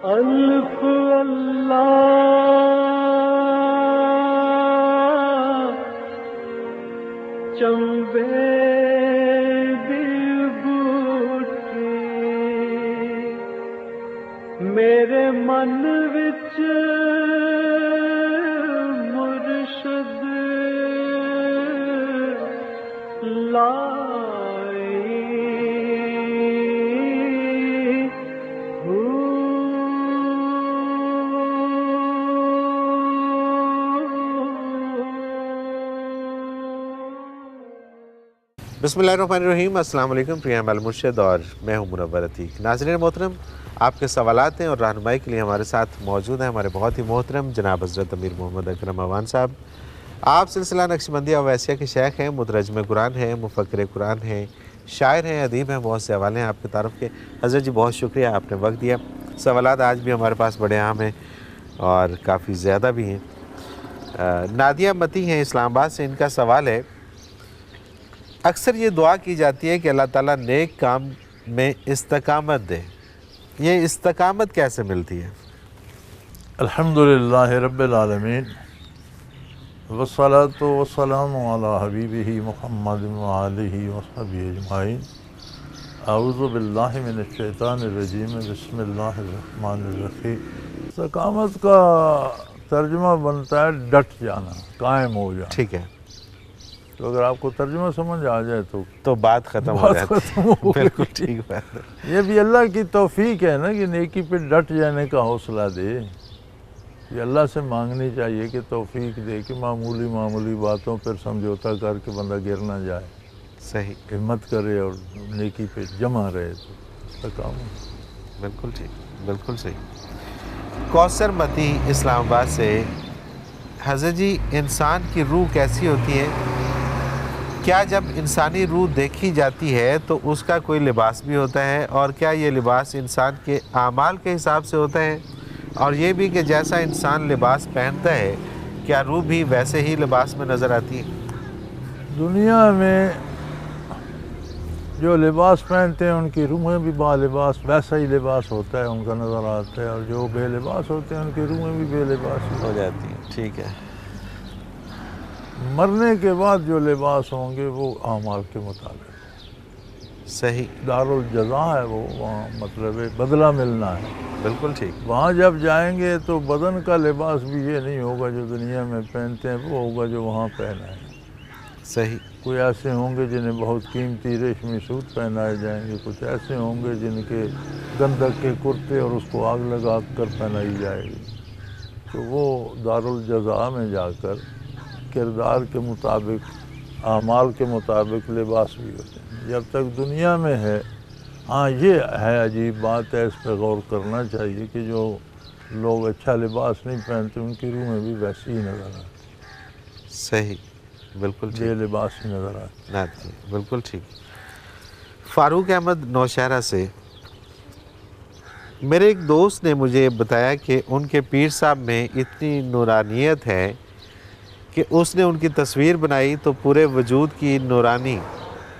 الف اللہ چمبے دی بوٹی میرے من وچ مرشد لائی بسم اللہ الرحمن الرحیم۔ السلام علیکم، پریام المرشد اور میں ہوں منور عتیق۔ ناظرین محترم، آپ کے سوالات ہیں اور رہنمائی کے لیے ہمارے ساتھ موجود ہیں ہمارے بہت ہی محترم جناب حضرت امیر محمد اکرم اعوان صاحب۔ آپ سلسلہ نقشبندیہ اویسیہ کے شیخ ہیں، مترجم قرآن ہیں، مفکر قرآن ہیں، شاعر ہیں، ادیب ہیں، بہت سے حوالے ہیں آپ کے تعارف کے۔ حضرت جی بہت شکریہ، آپ نے وقت دیا۔ سوالات آج بھی ہمارے پاس بڑے عام ہیں اور کافی زیادہ بھی ہیں۔ نادیہ متی ہیں اسلام آباد سے، ان کا سوال ہے، اکثر یہ دعا کی جاتی ہے کہ اللہ تعالیٰ نیک کام میں استقامت دے، یہ استقامت کیسے ملتی ہے؟ الحمدللہ رب العالمین والصلاة والسلام علی حبیبہ محمد وآلہ وصحبہ اجمعین۔ اعوذ باللہ من الشیطان الرجیم، بسم اللہ الرحمن الرحیم۔ استقامت کا ترجمہ بنتا ہے ڈٹ جانا، قائم ہو جانا۔ ٹھیک ہے، تو اگر آپ کو ترجمہ سمجھ آ جائے تو بات ختم ہو جاتی ہے۔ بالکل ٹھیک بات ہے۔ یہ بھی اللہ کی توفیق ہے نا کہ نیکی پہ ڈٹ جانے کا حوصلہ دے۔ یہ اللہ سے مانگنی چاہیے کہ توفیق دے کہ معمولی باتوں پر سمجھوتا کر کے بندہ گر نہ جائے، صحیح، ہمت کرے اور نیکی پہ جمع رہے، تو استقامت۔ بالکل ٹھیک، بالکل صحیح۔ کوثر متی اسلام آباد سے، حضرت جی انسان کی روح کیسی ہوتی ہے؟ کیا جب انسانی روح دیکھی جاتی ہے تو اس کا کوئی لباس بھی ہوتا ہے، اور کیا یہ لباس انسان کے اعمال کے حساب سے ہوتا ہے؟ اور یہ بھی کہ جیسا انسان لباس پہنتا ہے کیا روح بھی ویسے ہی لباس میں نظر آتی ہے؟ دنیا میں جو لباس پہنتے ہیں ان کی روحیں بھی با لباس ویسا ہی لباس ہوتا ہے، ان کا نظر آتا ہے، اور جو بے لباس ہوتے ہیں ان کی روحیں بھی بے لباس ہو جاتی ہیں۔ ٹھیک ہے، مرنے کے بعد جو لباس ہوں گے وہ اعمال کے مطابق، صحیح، دارالجزا ہے وہ، وہاں مطلب ہے بدلہ ملنا ہے۔ بالکل ٹھیک، وہاں جب جائیں گے تو بدن کا لباس بھی یہ نہیں ہوگا جو دنیا میں پہنتے ہیں، وہ ہوگا جو وہاں پہنا ہے۔ صحیح، کوئی ایسے ہوں گے جنہیں بہت قیمتی ریشمی سوٹ پہنائے جائیں گے، کچھ ایسے ہوں گے جن کے گندک کے کرتے اور اس کو آگ لگا کر پہنائی جائے گی۔ تو وہ دارالجزا میں جا کر کردار کے مطابق، اعمال کے مطابق لباس بھی ہوتے ہیں۔ جب تک دنیا میں ہے، ہاں یہ ہے عجیب بات ہے، اس پہ غور کرنا چاہیے کہ جو لوگ اچھا لباس نہیں پہنتے ان کی روحیں بھی ویسی ہی نظر آتی، صحیح، بالکل بے ٹھیک، لباس ہی نظر آتی۔ بالکل ٹھیک۔ فاروق احمد نوشہرہ سے، میرے ایک دوست نے مجھے بتایا کہ ان کے پیر صاحب میں اتنی نورانیت ہے کہ اس نے ان کی تصویر بنائی تو پورے وجود کی نورانی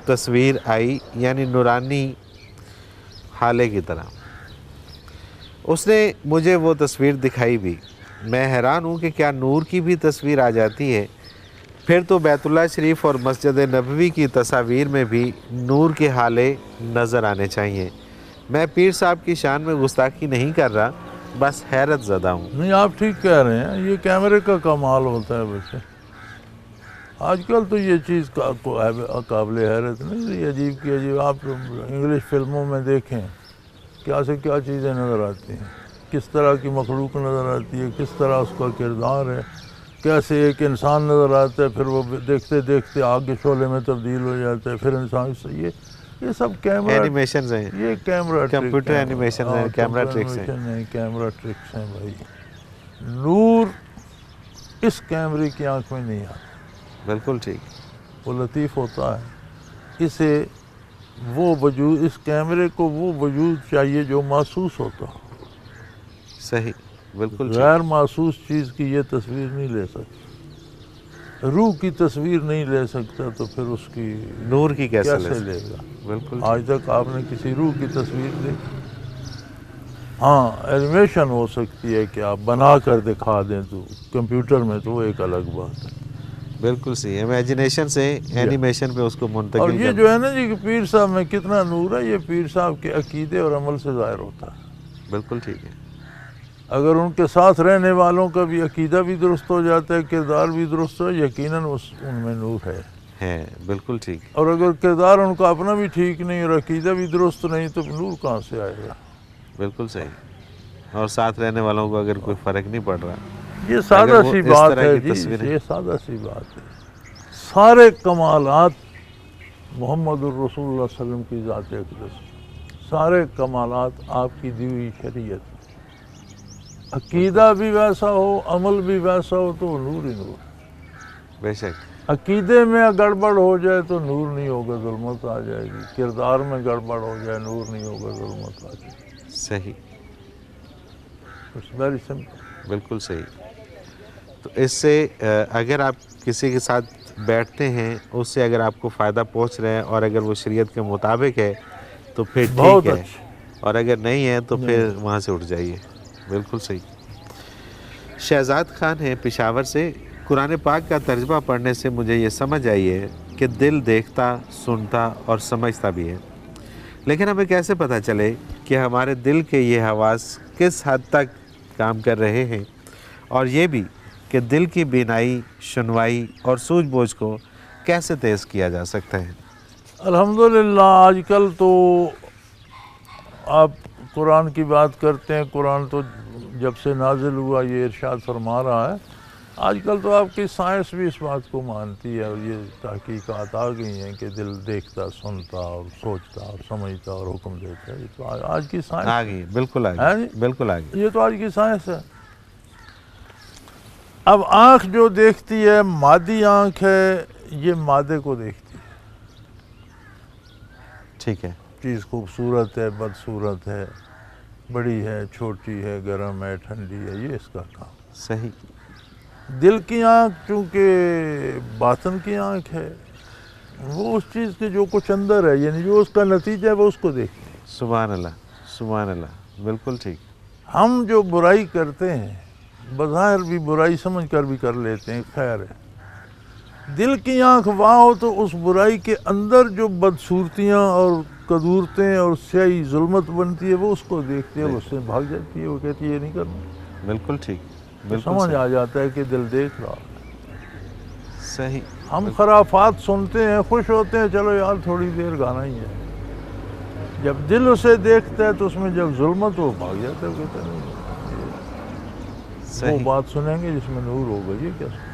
تصویر آئی، یعنی نورانی حالے کی طرح۔ اس نے مجھے وہ تصویر دکھائی بھی۔ میں حیران ہوں کہ کیا نور کی بھی تصویر آ جاتی ہے؟ پھر تو بیت اللہ شریف اور مسجد نبوی کی تصاویر میں بھی نور کے حالے نظر آنے چاہیے۔ میں پیر صاحب کی شان میں گستاخی نہیں کر رہا، بس حیرت زدہ ہوں۔ نہیں، آپ ٹھیک کہہ رہے ہیں، یہ کیمرے کا کمال ہوتا ہے۔ ویسے آج کل تو یہ چیز قابل حیرت نہیں، یہ عجیب کی عجیب۔ آپ انگلش فلموں میں دیکھیں کیا سے کیا چیزیں نظر آتی ہیں، کس طرح کی مخلوق نظر آتی ہے، کس طرح اس کا کردار ہے، کیسے ایک انسان نظر آتا ہے، پھر وہ دیکھتے دیکھتے آگ کے شعلے میں تبدیل ہو جاتا ہے، پھر انسان سے یہ سب کیمرہ اینیمیشنز ہیں، یہ کیمرہ کمپیوٹر اینیمیشن ہیں، کیمرہ ٹرکس ہیں۔ نہیں، کیمرہ ٹرکس ہیں بھائی۔ نور اس کیمرے کی آنکھ میں نہیں آتا، بالکل ٹھیک، وہ لطیف ہوتا ہے۔ اسے وہ وجود، اس کیمرے کو وہ وجود چاہیے جو محسوس ہوتا ہو۔ صحیح، بالکل ٹھیک، غیر محسوس چیز کی یہ تصویر نہیں لے سکتا، روح کی تصویر نہیں لے سکتا تو پھر اس کی نور کی کیسے لے گا؟ بالکل آج تک آپ نے کسی روح کی تصویر دیکھی؟ ہاں اینیمیشن ہو سکتی ہے کہ آپ بنا کر دکھا دیں تو کمپیوٹر میں تو وہ ایک الگ بات ہے. بالکل صحیح. امیجنیشن سے اینیمیشن پہ اس کو اور منتقل یہ جو ہے نا جی کہ پیر صاحب میں کتنا نور ہے، یہ پیر صاحب کے عقیدے اور عمل سے ظاہر ہوتا ہے. بالکل ٹھیک ہے. اگر ان کے ساتھ رہنے والوں کا بھی عقیدہ بھی درست ہو جاتا ہے، کردار بھی درست ہو، یقیناً ان میں نور ہے. بالکل ٹھیک. اور اگر کردار ان کا اپنا بھی ٹھیک نہیں اور عقیدہ بھی درست نہیں تو نور کہاں سے آئے گا؟ بالکل صحیح. اور ساتھ رہنے والوں کو اگر کوئی فرق نہیں پڑ رہا. یہ سادہ سی بات ہے جی، یہ سادہ سی بات ہے. سارے کمالات محمد الرسول اللہ علیہ وسلم کی ذات اقدس، سارے کمالات آپ کی دی ہوئی شریعت، عقیدہ بھی ویسا ہو، عمل بھی ویسا ہو تو وہ نور ہی نور. بے شک. عقیدے میں گڑبڑ ہو جائے تو نور نہیں ہوگا، ظلمت آ جائے گی. کردار میں گڑبڑ ہو جائے نور نہیں ہوگا، ظلمت آ جائے گی. صحیح. It's very simple. بالکل صحیح. تو اس سے اگر آپ کسی کے ساتھ بیٹھتے ہیں، اس سے اگر آپ کو فائدہ پہنچ رہا ہے اور اگر وہ شریعت کے مطابق ہے تو پھر ٹھیک ہے، اور اگر نہیں ہے تو پھر وہاں سے اٹھ جائیے. بالکل صحیح. شہزاد خان ہیں پشاور سے. قرآن پاک کا ترجمہ پڑھنے سے مجھے یہ سمجھ آئی ہے کہ دل دیکھتا، سنتا اور سمجھتا بھی ہے، لیکن ہمیں کیسے پتہ چلے کہ ہمارے دل کے یہ حواس کس حد تک کام کر رہے ہیں، اور یہ بھی کہ دل کی بینائی، سنوائی اور سوجھ بوجھ کو کیسے تیز کیا جا سکتا ہے؟ الحمدللہ آج کل تو آپ قرآن کی بات کرتے ہیں. قرآن تو جب سے نازل ہوا یہ ارشاد فرما رہا ہے. آج کل تو آپ کی سائنس بھی اس بات کو مانتی ہے اور یہ تحقیقات آ گئی ہیں کہ دل دیکھتا، سنتا اور سوچتا اور سمجھتا اور حکم دیتا ہے. یہ تو آج کی سائنس آ گئی. بالکل آ گئی. بالکل آ گئی. یہ تو آج کی سائنس ہے. اب آنکھ جو دیکھتی ہے، مادی آنکھ ہے، یہ مادے کو دیکھتی ہے. ٹھیک ہے. چیز خوبصورت ہے، بدصورت ہے، بڑی ہے، چھوٹی ہے، گرم ہے، ٹھنڈی ہے، یہ اس کا کام. صحیح. دل کی آنکھ چونکہ باطن کی آنکھ ہے، وہ اس چیز کے جو کچھ اندر ہے، یعنی جو اس کا نتیجہ ہے وہ اس کو دیکھتی ہے. سبحان اللہ. سبحان اللہ. بالکل ٹھیک. ہم جو برائی کرتے ہیں بظاہر بھی برائی سمجھ کر بھی کر لیتے ہیں، خیر ہے. دل کی آنکھ وہاں ہو تو اس برائی کے اندر جو بدصورتیاں اور قدورتیں اور سیاہی ظلمت بنتی ہے وہ اس کو دیکھتی ہے، اس سے بھاگ جاتی ہے، وہ کہتی ہے یہ نہیں کرنا. بالکل ٹھیک. سمجھ آ جاتا ہے کہ دل دیکھ رہا. صحیح. ہم خرافات سنتے ہیں، خوش ہوتے ہیں، چلو یار تھوڑی دیر گانا ہی ہے. جب دل اسے دیکھتا ہے تو اس میں جب ظلمت وہ بھاگ جاتا ہے، وہ کہتا ہے وہ بات سنیں گے جس میں نور ہوگا، یہ کیا سنیں.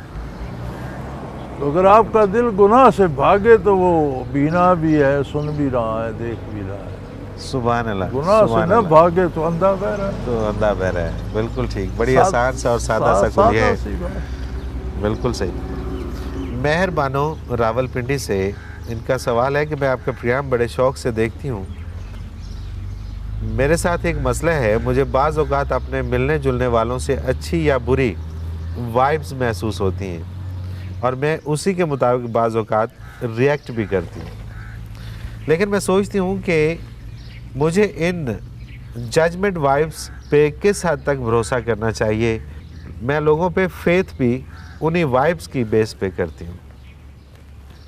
تو اگر آپ کا دل گناہ سے بھاگے تو وہ بینا بھی ہے، سن بھی رہا ہے، دیکھ بھی رہا ہے. سبحان اللہ. گناہ سے نہ بھاگے تو اندھا بہ رہا ہے. تو اندھا بہ رہا ہے. بالکل ٹھیک. بڑی آسان سا اور سادہ سا کلیہ ہے. بالکل صحیح. مہر بانو راول پنڈی سے ان کا سوال ہے کہ میں آپ کا پروگرام بڑے شوق سے دیکھتی ہوں. میرے ساتھ ایک مسئلہ ہے، مجھے بعض اوقات اپنے ملنے جلنے والوں سے اچھی یا بری وائبز محسوس ہوتی ہیں اور میں اسی کے مطابق بعض اوقات ریئیکٹ بھی کرتی ہوں، لیکن میں سوچتی ہوں کہ مجھے ان ججمنٹ وائبز پہ کس حد تک بھروسہ کرنا چاہیے. میں لوگوں پہ فیتھ بھی انہی وائبز کی بیس پہ کرتی ہوں.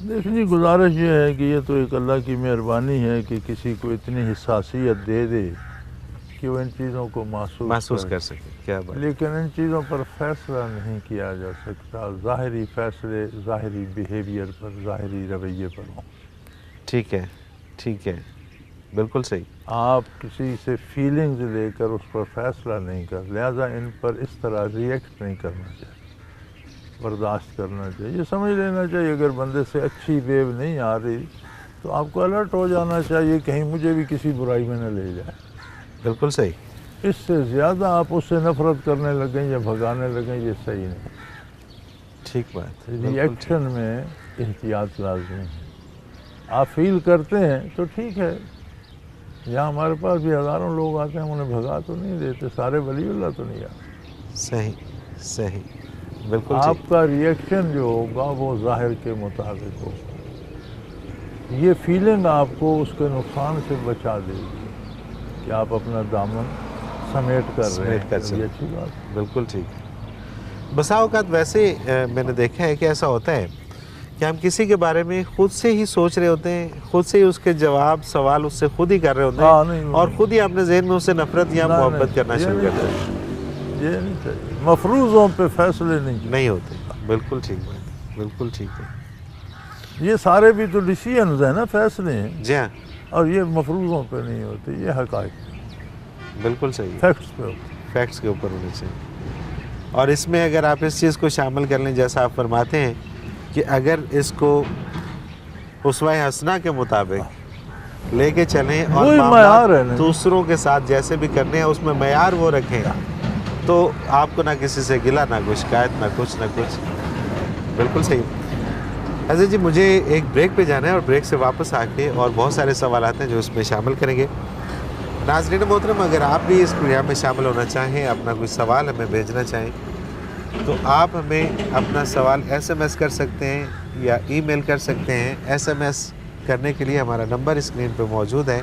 دیکھنی گزارش یہ ہے کہ یہ تو ایک اللہ کی مہربانی ہے کہ کسی کو اتنی حساسیت دے دے کہ وہ ان چیزوں کو محسوس کر سکے. کیا بات. لیکن ان چیزوں پر فیصلہ نہیں کیا جا سکتا. ظاہری فیصلے ظاہری بیہیویئر پر، ظاہری رویے پر ہوں. ٹھیک ہے. ٹھیک ہے. بالکل صحیح. آپ کسی سے فیلنگز لے کر اس پر فیصلہ نہیں کر، لہذا ان پر اس طرح ریئیکٹ نہیں کرنا چاہیے، برداشت کرنا چاہیے. یہ سمجھ لینا چاہیے اگر بندے سے اچھی ویو نہیں آ رہی تو آپ کو الرٹ ہو جانا چاہیے، کہیں مجھے بھی کسی برائی میں نہ لے جائے. بالکل صحیح. اس سے زیادہ آپ اس سے نفرت کرنے لگیں یا بھگانے لگیں، یہ صحیح نہیں. ٹھیک بات. ری ایکشن میں احتیاط لازمی ہے. آپ فیل کرتے ہیں تو ٹھیک ہے. یہاں ہمارے پاس بھی ہزاروں لوگ آتے ہیں، ہم انہیں بھگا تو نہیں دیتے، سارے ولی اللہ تو نہیں آتے. صحیح. صحیح. بالکل. آپ کا ری ایکشن جو ہوگا وہ ظاہر کے مطابق ہوگا. یہ فیلنگ آپ کو اس کے نقصان سے بچا دے گی کہ آپ اپنا دامن سمیٹ کر رہے سمیٹ کر ہیں، یہ اچھی بات ہے۔ بالکل ٹھیک۔ بسا اوقات ویسے میں نے دیکھا ہے کہ ایسا ہوتا ہے کہ ہم کسی کے بارے میں خود سے ہی سوچ رہے ہوتے ہیں، خود سے ہی اس کے جواب سوال اس سے خود ہی کر رہے ہوتے ہیں، اور خود ہی اپنے ذہن میں اس سے نفرت یا محبت کرنا شروع کرتے ہیں۔ یہ نہیں چاہیے، مفروضوں پہ فیصلے نہیں ہوتے۔ بالکل ٹھیک بات، بالکل ٹھیک ہے۔ یہ سارے بھی تو ڈیسیژنز ہیں نا، فیصلے ہیں، جی ہاں، اور یہ مفروضوں پہ نہیں ہوتے، یہ حقائق بالکل صحیح، فیکٹس پہ ہوتے۔ فیکٹس کے اوپر ہونے چاہیے۔ اور اس میں اگر آپ اس چیز کو شامل کر لیں، جیسا آپ فرماتے ہیں کہ اگر اس کو اسوہ حسنہ کے مطابق لے کے چلیں اور وہی معیار ہے معاملات نا۔ دوسروں کے ساتھ جیسے بھی کرنے ہیں اس میں معیار وہ رکھیں، تو آپ کو نہ کسی سے گلا، نہ کوئی شکایت، نہ کچھ۔ بالکل صحیح۔ حضرت جی مجھے ایک بریک پہ جانا ہے، اور بریک سے واپس آ کے اور بہت سارے سوالات ہیں جو اس میں شامل کریں گے۔ ناظرین محترم، اگر آپ بھی اس پروگرام میں شامل ہونا چاہیں، اپنا کوئی سوال ہمیں بھیجنا چاہیں، تو آپ ہمیں اپنا سوال SMS کر سکتے ہیں یا ای میل کر سکتے ہیں۔ SMS کرنے کے لیے ہمارا نمبر اسکرین پہ موجود ہے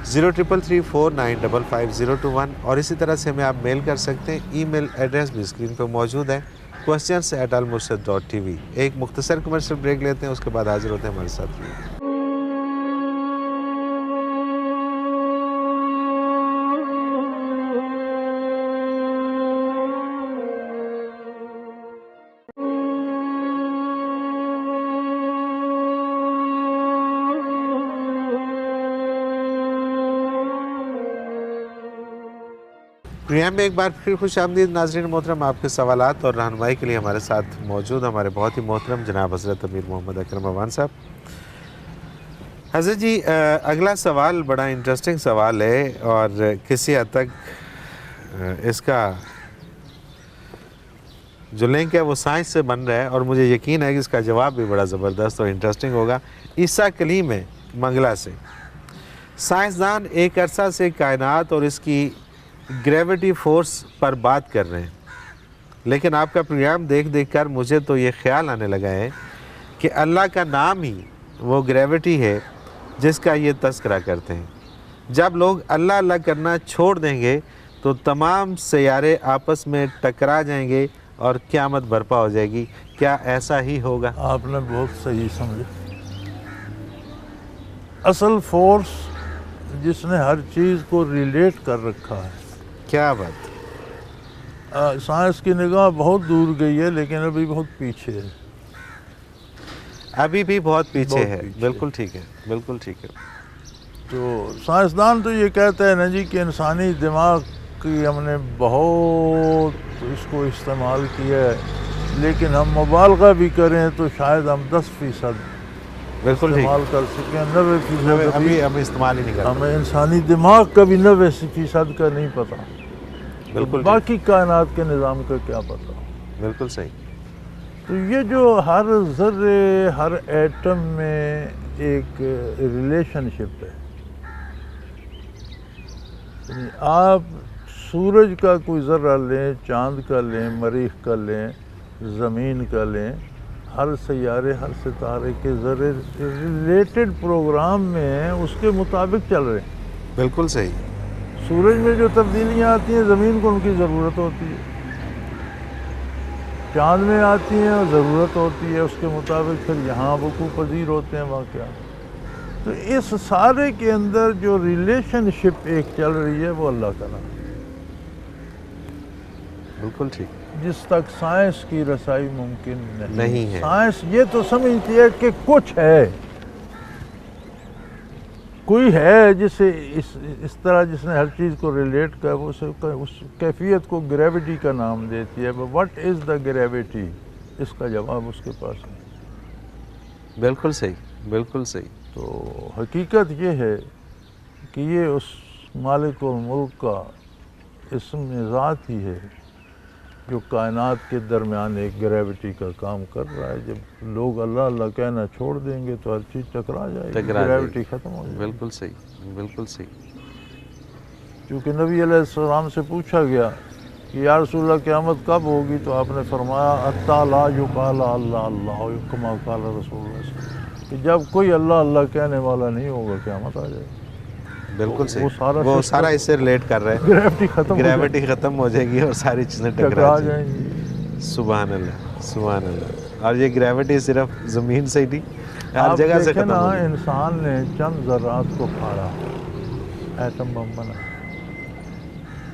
0334955021، اور اسی طرح سے ہمیں آپ میل کر سکتے ہیں۔ ای میل ایڈریس بھی اسکرین پہ موجود ہے questions@almurshid.tv۔ ایک مختصر کمرشل بریک لیتے ہیں، اس کے بعد حاضر ہوتے ہیں ہمارے ساتھ۔ پروگرام میں ایک بار پھر خوش آمدید ناظرین محترم۔ آپ کے سوالات اور رہنمائی کے لیے ہمارے ساتھ موجود ہمارے بہت ہی محترم جناب حضرت امیر محمد اکرم عوان صاحب۔ حضرت جی اگلا سوال بڑا انٹرسٹنگ سوال ہے، اور کسی حد تک اس کا جو لنک ہے وہ سائنس سے بن رہا ہے، اور مجھے یقین ہے کہ اس کا جواب بھی بڑا زبردست اور انٹرسٹنگ ہوگا۔ عیسیٰ کلیم ہے منگلہ سے۔ سائنسدان ایک عرصہ سے کائنات اور اس کی گریویٹی فورس پر بات کر رہے ہیں، لیکن آپ کا پروگرام دیکھ دیکھ کر مجھے تو یہ خیال آنے لگا ہے کہ اللہ کا نام ہی وہ گریویٹی ہے جس کا یہ تذکرہ کرتے ہیں۔ جب لوگ اللہ اللہ کرنا چھوڑ دیں گے تو تمام سیارے آپس میں ٹکرا جائیں گے اور قیامت برپا ہو جائے گی۔ کیا ایسا ہی ہوگا؟ آپ نے بہت صحیح سمجھا۔ اصل فورس جس نے ہر چیز کو ریلیٹ کر رکھا ہے، کیا بات! سائنس کی نگاہ بہت دور گئی ہے، لیکن ابھی بہت پیچھے ہے، ابھی بھی بہت پیچھے ہے۔ پیچھے۔ بالکل ٹھیک ہے، بالکل ٹھیک ہے۔ تو سائنسدان تو یہ کہتا ہے نا جی کہ انسانی دماغ کی ہم نے بہت اس کو استعمال کیا ہے، لیکن ہم مبالغہ بھی کریں تو شاید ہم 10% بالکل ٹھیک، استعمال کر سکیں، 90% ابھی ہم استعمال ہی نہیں کرتے۔ ہمیں انسانی دماغ کا بھی 90% کا نہیں پتا، بالکل ٹھیک، باقی کائنات کے نظام کا کیا پتا۔ بالکل صحیح۔ تو یہ جو ہر ذرے، ہر ایٹم میں ایک ریلیشن شپ ہے، یعنی آپ سورج کا کوئی ذرہ لیں، چاند کا لیں، مریخ کا لیں، زمین کا لیں، ہر سیارے، ہر ستارے کے ذرے ریلیٹڈ پروگرام میں ہیں، اس کے مطابق چل رہے ہیں۔ بالکل صحیح، سورج میں جو تبدیلیاں آتی ہیں زمین کو ان کی ضرورت ہوتی ہے، چاند میں آتی ہیں اور ضرورت ہوتی ہے، اس کے مطابق پھر یہاں وقوع پذیر ہوتے ہیں واقعات۔ تو اس سارے کے اندر جو ریلیشن شپ ایک چل رہی ہے وہ اللہ کا نام، بالکل ٹھیک، جس تک سائنس کی رسائی ممکن نہیں ہے۔ سائنس یہ تو سمجھتی ہے کہ کچھ ہے، کوئی ہے جسے اس طرح جس نے ہر چیز کو ریلیٹ کر، وہ اس کیفیت کو گریویٹی کا نام دیتی ہے۔ What is the gravity? اس کا جواب اس کے پاس نہیں۔ بالکل صحیح، بالکل صحیح۔ تو حقیقت یہ ہے کہ یہ اس مالک الملک کا اسم ذات ہی ہے جو کائنات کے درمیان ایک گریویٹی کا کام کر رہا ہے۔ جب لوگ اللہ اللہ کہنا چھوڑ دیں گے تو ہر چیز ٹکرا جائے گی، گریویٹی ختم ہو جائے گی۔ بالکل صحیح، بالکل صحیح۔ کیونکہ نبی علیہ السلام سے پوچھا گیا کہ یا رسول اللہ قیامت کب ہوگی، تو آپ نے فرمایا حتی لا یقال اللہ اللہ، کما قال رسول اللہ صلی اللہ علیہ وسلم، کہ جب کوئی اللہ اللہ کہنے والا نہیں ہوگا قیامت آ جائے گی۔ بالکل صحیح، وہ وہ سارا اس سے ریلیٹ کر رہا ہے، گریوٹی ختم گریوٹی ختم ہو جائے گی اور ساری چیزیں ٹکرا ٹکرا جائیں جائیں گی. سبحان اللہ، سبحان اللہ. اور یہ گریوٹی صرف زمین سے ہی نہیں، ہر آپ جگہ سے دیکھیں ختم نا، ہو گئی. انسان نے چند ذرات کو پھاڑا، ایٹم بم بنا.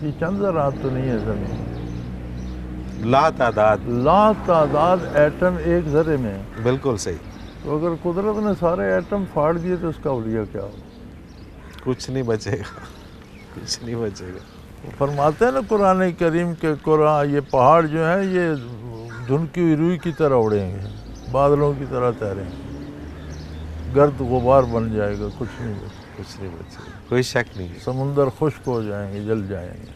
یہ چند ذرات تو نہیں ہے زمین میں، لا تعداد. لا تعداد ایٹم ایک ذرے میں ہے. بالکل صحیح. تو اگر قدرت نے سارے ایٹم پھاڑ دیے تو اس کا اولیہ کیا ہو؟ کچھ نہیں بچے گا، کچھ نہیں بچے گا. فرماتے ہیں نا قرآن کریم کے، قرآن یہ پہاڑ جو ہیں یہ دھنکی ہوئی روئی کی طرح اڑیں گے، بادلوں کی طرح تیریں گے، گرد غبار بن جائے گا، کچھ نہیں بچے. کچھ نہیں بچے گا، کوئی شک نہیں ہے. سمندر خشک ہو جائیں گے، جل جائیں گے.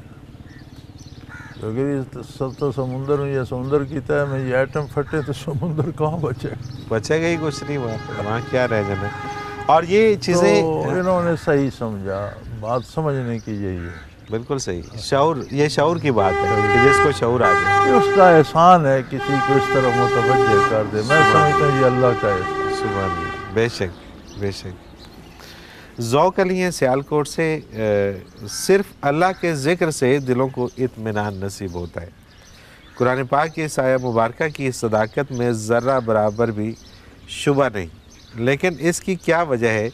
اگر یہ تو سمندر میں یا سمندر کی تہہ میں یہ ایٹم پھٹے تو سمندر کہاں بچے؟ بچے گا ہی کچھ نہیں، وہاں کیا رہ جانا. اور یہ چیزیں تو انہوں نے صحیح سمجھا، بات سمجھنے کی یہی ہے. بالکل صحیح. شعور، یہ شعور کی بات ہے کہ جس کو شعور آ جائے. یہ اس کا احسان ہے کسی کو اس طرح متوجہ کر دے. میں سمجھتا ہوں یہ اللہ کا احسان. سبحان اللہ. بے شک، بے شک. ذوق علی ہیں سیالکوٹ سے، صرف اللہ کے ذکر سے دلوں کو اطمینان نصیب ہوتا ہے. قرآن پاک کی اس آیہ مبارکہ کی صداقت میں ذرہ برابر بھی شبہ نہیں، لیکن اس کی کیا وجہ ہے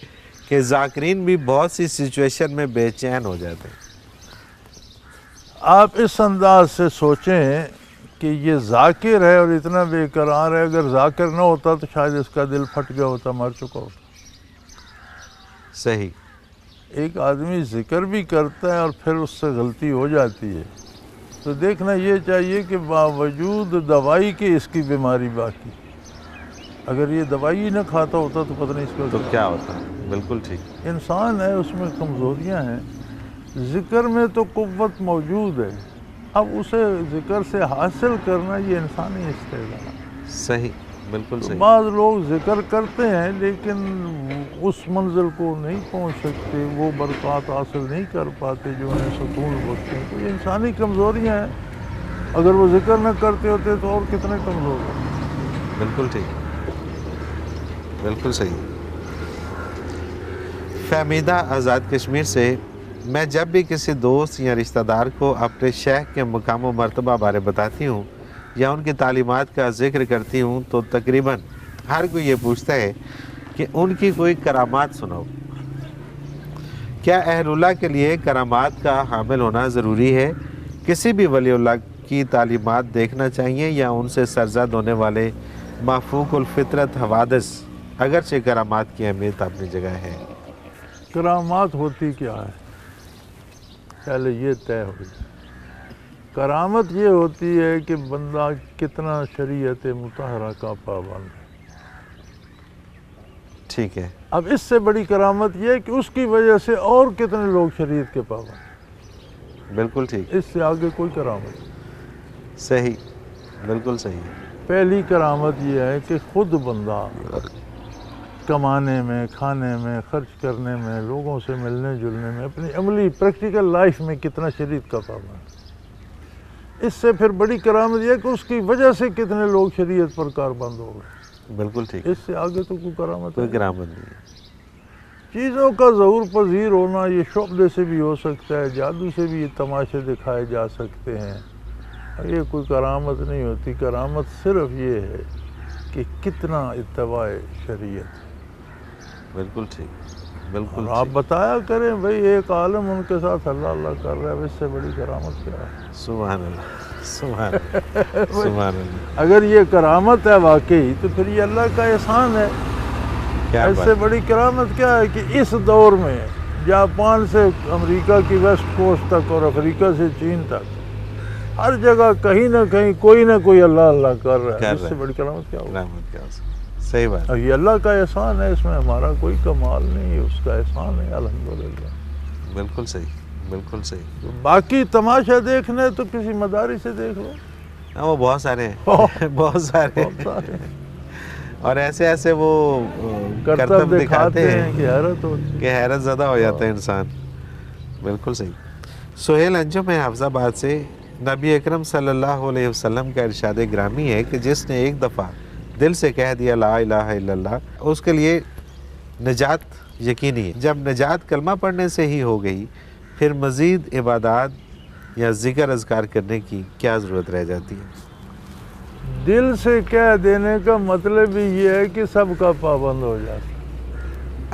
کہ ذاکرین بھی بہت سی سچویشن میں بے چین ہو جاتے ہیں. آپ اس انداز سے سوچیں کہ یہ ذاکر ہے اور اتنا بے قرار ہے، اگر ذاکر نہ ہوتا تو شاید اس کا دل پھٹ گیا ہوتا، مر چکا ہوتا. صحیح. ایک آدمی ذکر بھی کرتا ہے اور پھر اس سے غلطی ہو جاتی ہے تو دیکھنا یہ چاہیے کہ باوجود دوائی کے اس کی بیماری باقی. اگر یہ دوائی نہ کھاتا ہوتا تو پتہ نہیں اس کو تو کیا ہوتا ہے. بالکل ٹھیک. انسان ہے، اس میں کمزوریاں ہیں. ذکر میں تو قوت موجود ہے، اب اسے ذکر سے حاصل کرنا یہ انسانی استعداد ہے. صحیح. بالکل صحیح. بعض لوگ ذکر کرتے ہیں لیکن اس منزل کو نہیں پہنچ سکتے، وہ برکات حاصل نہیں کر پاتے جو انہیں سکون بخشتے ہیں. تو یہ انسانی کمزوریاں ہیں. اگر وہ ذکر نہ کرتے ہوتے تو اور کتنے کمزور ہوتے. بالکل ٹھیک. بالکل صحیح. فہمیدہ آزاد کشمیر سے، میں جب بھی کسی دوست یا رشتہ دار کو اپنے شیخ کے مقام و مرتبہ بارے بتاتی ہوں یا ان کی تعلیمات کا ذکر کرتی ہوں تو تقریباً ہر کوئی یہ پوچھتا ہے کہ ان کی کوئی کرامات سناؤ. کیا اہل اللہ کے لیے کرامات کا حامل ہونا ضروری ہے؟ کسی بھی ولی اللہ کی تعلیمات دیکھنا چاہیے یا ان سے سرزد ہونے والے مافوق الفطرت حوادث؟ اگرچہ کرامات کی اہمیت اپنی جگہ ہے. کرامات ہوتی کیا ہے؟ پہلے یہ طے ہو جائے. کرامت یہ ہوتی ہے کہ بندہ کتنا شریعت مطہرہ کا پابند ہے. ٹھیک ہے. اب اس سے بڑی کرامت یہ ہے کہ اس کی وجہ سے اور کتنے لوگ شریعت کے پابند ہیں. بالکل ٹھیک. اس سے آگے کوئی کرامت نہیں. صحیح. بالکل صحیح. پہلی کرامت یہ ہے کہ خود بندہ کمانے میں، کھانے میں، خرچ کرنے میں، لوگوں سے ملنے جلنے میں، اپنی عملی پریکٹیکل لائف میں کتنا شریعت کا پابند ہے. اس سے پھر بڑی کرامت یہ ہے کہ اس کی وجہ سے کتنے لوگ شریعت پر کاربند ہو گئے. بالکل ٹھیک. اس سے آگے تو کوئی کرامت کوئی ہے. کرامت نہیں ہے. چیزوں کا ظہور پذیر ہونا یہ شعبدے سے بھی ہو سکتا ہے، جادو سے بھی یہ تماشے دکھائے جا سکتے ہیں. یہ کوئی کرامت نہیں ہوتی. کرامت صرف یہ ہے کہ کتنا اتباع شریعت. بالکل ٹھیک. بالکل. آپ بتایا کریں بھئی ایک عالم ان کے ساتھ اللہ اللہ کر رہا ہے، اس سے بڑی کرامت کیا ہے؟ سبحان اللہ. سبحان اللہ. سبحان اللہ. اگر یہ کرامت ہے واقعی تو پھر یہ اللہ کا احسان ہے. اس سے بڑی کرامت کیا ہے کہ اس دور میں جاپان سے امریکہ کی ویسٹ کوسٹ تک اور افریقہ سے چین تک ہر جگہ کہیں نہ کہیں کوئی نہ کوئی اللہ اللہ کر رہا ہے. اس سے بڑی کرامت کیا ہوگا؟ کرامت کیا ہوگا؟ صحیح بات. اور یہ اللہ کا احسان ہے، اس میں ہمارا کوئی کمال نہیں ہے، اس کا احسان ہے الحمدللہ. بالکل صحیح. بالکل صحیح. باقی تماشا دیکھنے تو کسی مداری سے دیکھ لو. ہاں وہ بہت سارے ہیں. بہت سارے. اور ایسے ایسے وہ کرتب دکھاتے ہیں کہ حیرت ہوتی ہے، کہ حیرت زدہ ہو جاتا ہے انسان. بالکل صحیح. سہیل انجم ہے حافظ آباد سے. نبی اکرم صلی اللہ علیہ وسلم کا ارشاد گرامی ہے کہ جس نے ایک دفعہ دل سے کہہ دیا لا الہ الا اللہ، اس کے لیے نجات یقینی ہے جب نجات کلمہ پڑھنے سے ہی ہو گئی پھر مزید عبادات یا ذکر اذکار کرنے کی کیا ضرورت رہ جاتی ہے؟ دل سے کہہ دینے کا مطلب ہی یہ ہے کہ سب کا پابند ہو جاتا.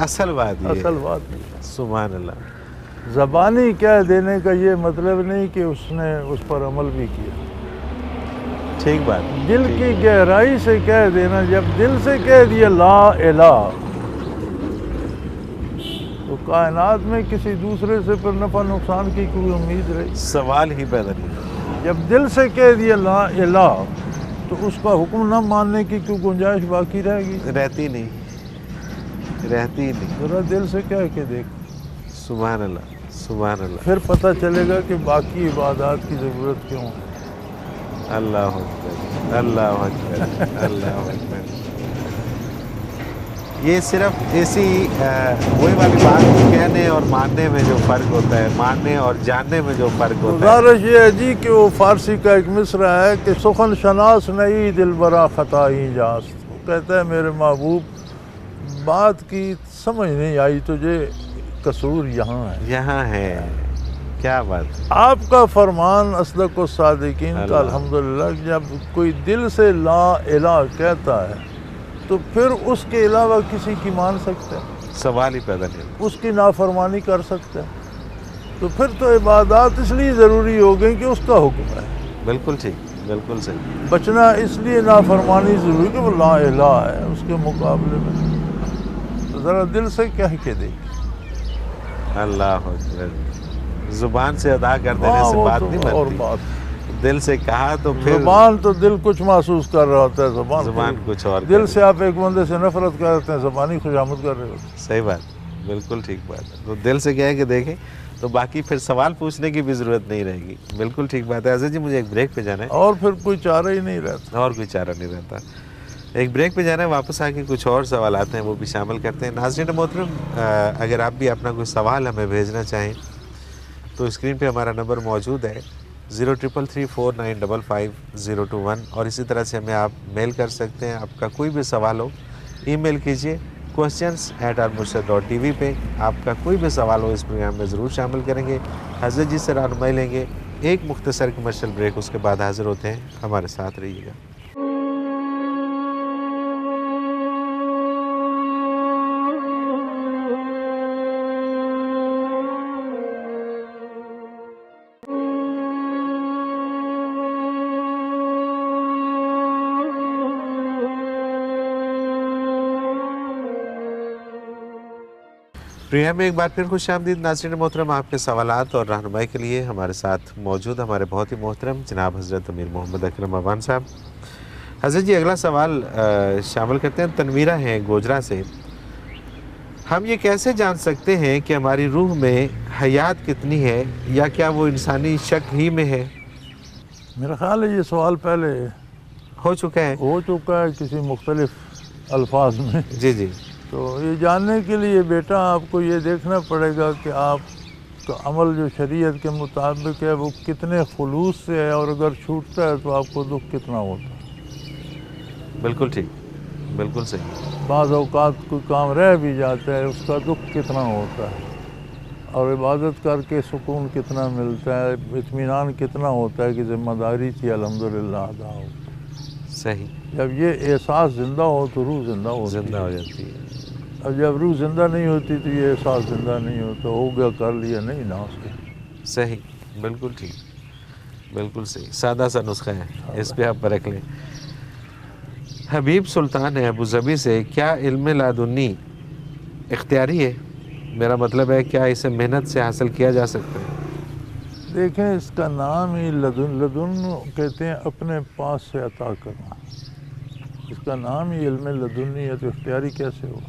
اصل بات یہ اصل بات ہے. سبحان اللہ. زبانی کہہ دینے کا یہ مطلب نہیں کہ اس نے اس پر عمل بھی کیا. ٹھیک بات. دل کی گہرائی سے کہہ دینا. جب دل سے کہہ دیا لا الہ تو کائنات میں کسی دوسرے سے پر نفع نقصان کی کوئی امید رہی؟ سوال ہی پیدا نہیں. جب دل سے کہہ دیا لا الہ تو اس کا حکم نہ ماننے کی کوئی گنجائش باقی رہے گی؟ رہتی نہیں. ذرا دل سے کہہ کے دیکھ. سبحان اللہ. سبحان اللہ. پھر پتہ چلے گا کہ باقی عبادات کی ضرورت کیوں ہے. اللہ اکبر. اللہ اکبر. اللہ اکبر. یہ صرف اسی وہی والی بات کہنے اور ماننے میں جو فرق ہوتا ہے، ماننے اور جاننے میں جو فرق ہوتا ہے. گزارش یہ ہے جی کہ وہ فارسی کا ایک مصرع ہے کہ سخن شناس نہیں دل برا خطائی جاست. وہ کہتا ہے میرے محبوب بات کی سمجھ نہیں آئی تجھے، قصور یہاں ہے. یہاں ہے. کیا بات. آپ کا فرمان اصدق الصادقین کا الحمدللہ. جب کوئی دل سے لا الہ کہتا ہے تو پھر اس کے علاوہ کسی کی مان سکتا ہے؟ سوال ہی پیدا نہیں. اس کی نافرمانی کر سکتا ہے؟ تو پھر تو عبادات اس لیے ضروری ہو گئی کہ اس کا حکم ہے. بالکل ٹھیک. بالکل صحیح. بچنا اس لیے نافرمانی ضروری کہ وہ لا الہ ہے. اس کے مقابلے میں ذرا دل سے کہہ کے دیکھ. اللہ اکبر. زبان سے ادا کر دینے سے بات نہیں اور بنتی. بات دل سے کہا تو پھر زبان تو دل کچھ محسوس کر رہا ہوتا ہے. زبان کچھ اور. دل سے آپ ایک بندے سے نفرت کرتے ہیں، زبانی خوشامد کر رہے ہوتے ہیں. صحیح بات. بالکل ٹھیک بات ہے. تو دل سے کہہ کے دیکھیں تو باقی پھر سوال پوچھنے کی بھی ضرورت نہیں رہے گی. بالکل ٹھیک بات ہے. عزیز جی مجھے ایک بریک پہ جانا ہے. اور پھر کوئی چارہ ہی نہیں رہتا. اور کوئی چارہ نہیں رہتا. ایک بریک پہ جانا ہے. واپس آ کے کچھ اور سوالات ہیں وہ بھی شامل کرتے ہیں. ناظرین محترم، اگر آپ بھی اپنا کوئی سوال ہمیں بھیجنا چاہیں تو اسکرین پہ ہمارا نمبر موجود ہے 033349555021. اور اسی طرح سے ہمیں آپ میل کر سکتے ہیں. آپ کا کوئی بھی سوال ہو ای میل کیجئے questions@almurshid.tv پہ. آپ کا کوئی بھی سوال ہو اس پروگرام میں ضرور شامل کریں گے. حضرت جی سے رہنمائی لیں گے. ایک مختصر کمرشل بریک، اس کے بعد حاضر ہوتے ہیں. ہمارے ساتھ رہیے گا. پروگرام میں ایک بار پھر خوش آمدید. ناظرین محترم، آپ کے سوالات اور رہنمائی کے لیے ہمارے ساتھ موجود ہمارے بہت ہی محترم جناب حضرت امیر محمد اکرم اعوان صاحب. حضرت جی اگلا سوال شامل کرتے ہیں. تنویرہ ہیں گوجرا سے. ہم یہ کیسے جان سکتے ہیں کہ ہماری روح میں حیات کتنی ہے، یا کیا وہ انسانی شک ہی میں ہے؟ میرا خیال ہے یہ سوال پہلے ہو چکا ہے کسی مختلف الفاظ میں. جی. تو یہ جاننے کے لیے بیٹا آپ کو یہ دیکھنا پڑے گا کہ آپ کا عمل جو شریعت کے مطابق ہے وہ کتنے خلوص سے ہے، اور اگر چھوٹتا ہے تو آپ کو دکھ کتنا ہوتا ہے. بالکل ٹھیک. بالکل صحیح. بعض اوقات کوئی کام رہ بھی جاتا ہے، اس کا دکھ کتنا ہوتا ہے، اور عبادت کر کے سکون کتنا ملتا ہے، اطمینان کتنا ہوتا ہے کہ ذمہ داری تھی الحمدللہ ادا ہو. صحیح. جب یہ احساس زندہ ہو تو روح زندہ ہو جاتی ہے. اور جب روح زندہ نہیں ہوتی تو یہ احساس زندہ نہیں ہوتا. ہو گیا کر لیا، نہیں نا اس کے. صحیح. بالکل ٹھیک. بالکل صحیح. سادہ سا نسخہ ہے، اس پہ آپ پرکھ لیں. حبیب سلطان ہے ابو ظبی سے. کیا علم لدنی اختیاری ہے؟ میرا مطلب ہے کیا اسے محنت سے حاصل کیا جا سکتا ہے؟ دیکھیں اس کا نام ہی لدن کہتے ہیں، اپنے پاس سے عطا کرنا. اس کا نام ہی علم لدنی ہے، تو اختیاری کیسے ہو؟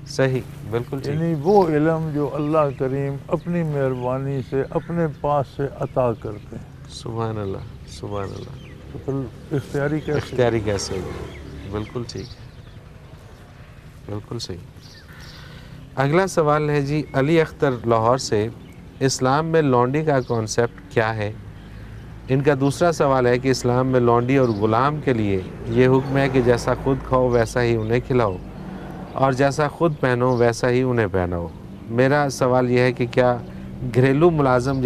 صحیح. بالکل ٹھیک. یعنی وہ علم جو اللہ کریم اپنی مہربانی سے اپنے پاس سے عطا کرتے ہیں. سبحان اللہ. سبحان اللہ. تو پھر اختیاری کیسے ہوگی؟ بالکل ٹھیک. بالکل صحیح. اگلا سوال ہے جی علی اختر لاہور سے. اسلام میں لونڈی کا کانسیپٹ کیا ہے؟ ان کا دوسرا سوال ہے کہ اسلام میں لونڈی اور غلام کے لیے یہ حکم ہے کہ جیسا خود کھاؤ ویسا ہی انہیں کھلاؤ، اور جیسا خود پہنو ویسا ہی انہیں پہناؤ۔ میرا سوال یہ ہے کہ کیا گھریلو ملازم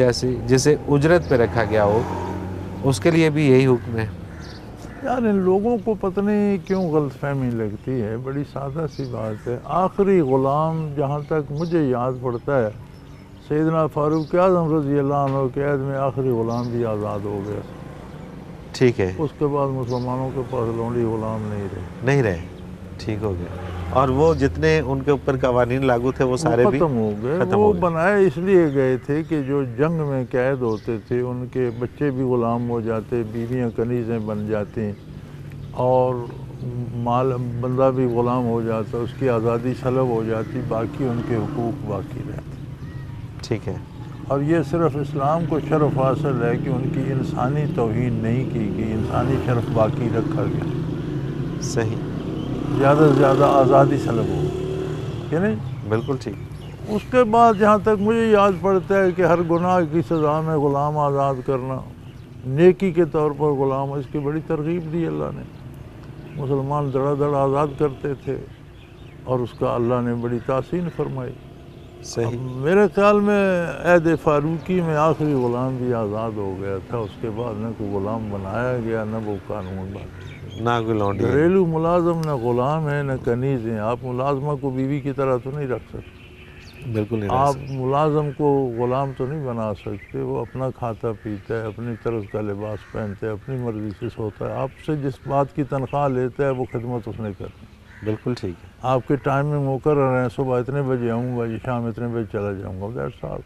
جسے اجرت پہ رکھا گیا ہو اس کے لیے بھی یہی حکم ہے؟ یار ان لوگوں کو پتہ نہیں کیوں غلط فہمی لگتی ہے، بڑی سادہ سی بات ہے۔ آخری غلام جہاں تک مجھے یاد پڑتا ہے سیدنا فاروق اعظم رضی اللہ عنہ کے عہد میں آخری غلام بھی آزاد ہو گیا، ٹھیک ہے، اس کے بعد مسلمانوں کے پاس لونڈی غلام نہیں رہے، ٹھیک ہو گیا، اور وہ جتنے ان کے اوپر قوانین لاگو تھے وہ سارے بھی ختم ہو گئے۔ وہ بنائے اس لیے گئے تھے کہ جو جنگ میں قید ہوتے تھے ان کے بچے بھی غلام ہو جاتے، بیویاں کنیزیں بن جاتی اور مال بندہ بھی غلام ہو جاتا، اس کی آزادی سلب ہو جاتی، باقی ان کے حقوق باقی رہتے۔ ٹھیک ہے، اور یہ صرف اسلام کو شرف حاصل ہے کہ ان کی انسانی توہین نہیں کی گئی، انسانی شرف باقی رکھا گیا، صحیح، زیادہ سے زیادہ آزادی سلب ہو کہ نہیں؟ بالکل ٹھیک۔ اس کے بعد جہاں تک مجھے یاد پڑتا ہے کہ ہر گناہ کی سزا میں غلام آزاد کرنا، نیکی کے طور پر غلام، اس کی بڑی ترغیب دی اللہ نے۔ مسلمان دڑا دڑ آزاد کرتے تھے اور اس کا اللہ نے بڑی تحسین فرمائی۔ صحیح، میرے خیال میں عہد فاروقی میں آخری غلام بھی آزاد ہو گیا تھا، اس کے بعد نہ کوئی غلام بنایا گیا نہ وہ قانون باقی۔ نہ کوئی لونڈی ہے، گھریلو ملازم نہ غلام ہے نہ کنیز ہیں۔ آپ ملازمہ کو بیوی کی طرح تو نہیں رکھ سکتے، بالکل نہیں رہ آپ سکتے۔ ملازم کو غلام تو نہیں بنا سکتے۔ وہ اپنا کھاتا پیتا ہے، اپنی طرز کا لباس پہنتا ہے، اپنی مرضی سے سوتا ہے۔ آپ سے جس بات کی تنخواہ لیتا ہے وہ خدمت اس نے کرنی۔ بالکل ٹھیک ہے، آپ کے ٹائم میں مقرر ہیں، صبح اتنے بجے آؤں گا جی، شام اتنے بجے چلا جاؤں گا، دیٹس آل۔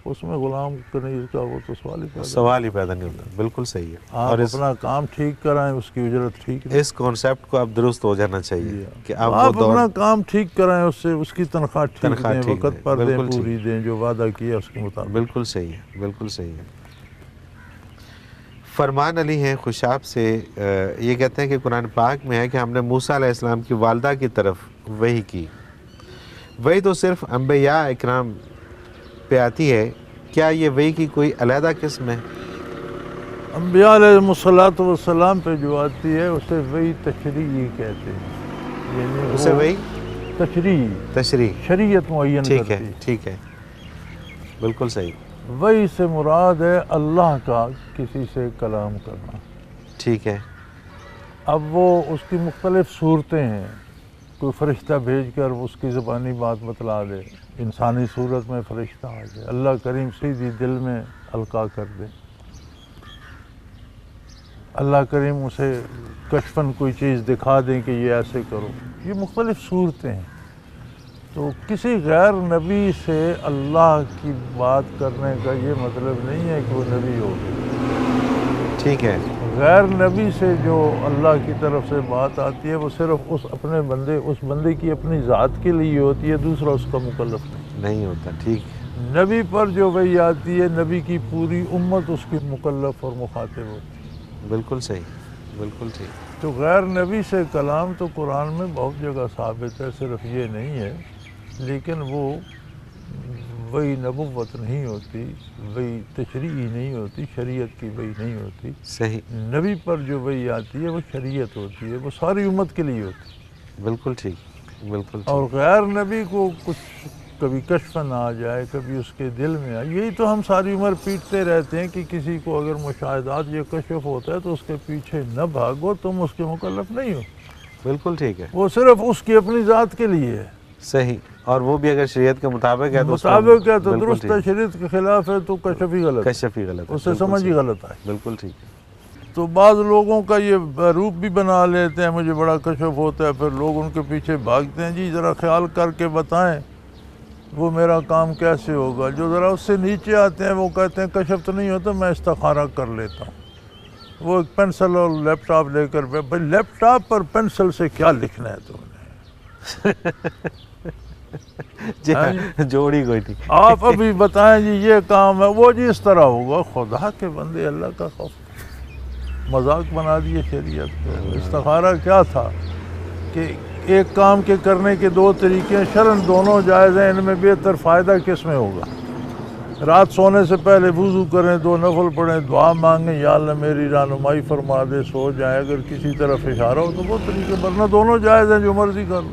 اس میں غلام کنیز کا وہ تو سوال ہی پیدا نہیں ہوتا، بالکل صحیح ہے۔ آپ اور اپنا کام ٹھیک کرائیں، اس کی اجرت ٹھیک دیں۔ اس کانسیپٹ کو اب درست ہو جانا چاہیے کہ اب وہ آپ دور اپنا کام ٹھیک کرائیں، اس سے اس کی تنخواہ ٹھیک تنخواہ دیں، ٹھیک وقت دیں، پر دیں، بالکل ٹھیک۔ پوری دیں، جو وعدہ کیا اس کے مطابق۔ بالکل صحیح ہے، بالکل صحیح ہے۔ فرمان علی ہیں خوشاب سے، یہ کہتے ہیں کہ قرآن پاک میں ہے کہ ہم نے موسیٰ علیہ السلام کی والدہ کی طرف وحی کی، وحی تو صرف انبیاء اکرام پہ آتی ہے، کیا یہ وحی کی کوئی علیحدہ قسم ہے؟ انبیاء علیہ السلام پہ جو آتی ہے اسے وحی تشریعی کہتے ہیں، یعنی اسے وحی تشریعی شریعت معین ٹھیک ہے، کرتی ہے۔ ٹھیک ہے، بالکل صحیح، وحی سے مراد ہے اللہ کا کسی سے کلام کرنا۔ ٹھیک ہے، اب وہ اس کی مختلف صورتیں ہیں، کوئی فرشتہ بھیج کر اس کی زبانی بات بتلا دے، انسانی صورت میں فرشتہ آ جائے، اللہ کریم سیدھی دل میں القاء کر دے، اللہ کریم اسے کشفاً کوئی چیز دکھا دیں کہ یہ ایسے کرو، یہ مختلف صورتیں ہیں۔ تو کسی غیر نبی سے اللہ کی بات کرنے کا یہ مطلب نہیں ہے کہ وہ نبی ہو گیا۔ ٹھیک ہے، غیر نبی سے جو اللہ کی طرف سے بات آتی ہے وہ صرف اس بندے کی اپنی ذات کے لیے ہوتی ہے، دوسرا اس کا مکلف نہیں ہوتا، ٹھیک ہے، نبی پر جو وحی آتی ہے نبی کی پوری امت اس کی مکلف اور مخاطب ہوتی ہے۔ بالکل صحیح، بالکل ٹھیک، تو غیر نبی سے کلام تو قرآن میں بہت جگہ ثابت ہے، صرف یہ نہیں ہے، لیکن وہ وحی نبوت نہیں ہوتی، وحی تشریعی نہیں ہوتی، شریعت کی وحی نہیں ہوتی۔ صحیح، نبی پر جو وحی آتی ہے وہ شریعت ہوتی ہے، وہ ساری امت کے لیے ہوتی ہے۔ بالکل ٹھیک، بالکل اور ٹھیک، غیر نبی کو کچھ کبھی کشفاً آ جائے، کبھی اس کے دل میں آئے، یہی تو ہم ساری عمر پیٹتے رہتے ہیں کہ کسی کو اگر مشاہدات یا کشف ہوتا ہے تو اس کے پیچھے نہ بھاگو، تم اس کے مکلف نہیں ہو، بالکل ٹھیک ہے، وہ صرف اس کی اپنی ذات کے لیے ہے۔ صحیح، اور وہ بھی اگر شریعت کے مطابق ہے تو مطابق ہے تو بالکل درست ٹھیک، ہے، شریعت کے خلاف ہے تو کشف ہی غلط ہے، کشف ہی غلط ہے، اس سے بالکل سمجھ ہی صحیح، غلط آئے۔ بالکل ٹھیک ہے، تو بعض لوگوں کا یہ روپ بھی بنا لیتے ہیں، مجھے بڑا کشف ہوتا ہے، پھر لوگ ان کے پیچھے بھاگتے ہیں، جی ذرا خیال کر کے بتائیں وہ میرا کام کیسے ہوگا۔ جو ذرا اس سے نیچے آتے ہیں وہ کہتے ہیں کشف تو نہیں ہوتا، میں استخارہ کر لیتا ہوں۔ وہ ایک پینسل اور لیپ ٹاپ لے کر بھائی لیپ ٹاپ پر پینسل سے کیا لکھنا ہے تم نے؟ جی جوڑی کوئی نہیں، آپ ابھی بتائیں جی یہ کام ہے، وہ جی اس طرح ہوگا۔ خدا کے بندے، اللہ کا خوف، مذاق بنا دیے شریعت کو۔ استخارہ کیا تھا کہ ایک کام کے کرنے کے دو طریقے، شرعاً دونوں جائز ہیں، ان میں بہتر فائدہ کس میں ہوگا؟ رات سونے سے پہلے وضو کریں، 2 نفل پڑھیں، دعا مانگیں، یا اللہ میری رہنمائی فرما دے، سو جائیں۔ اگر کسی طرف اشارہ ہو تو وہ طریقے، ورنہ دونوں جائز ہیں، جو مرضی کر لو۔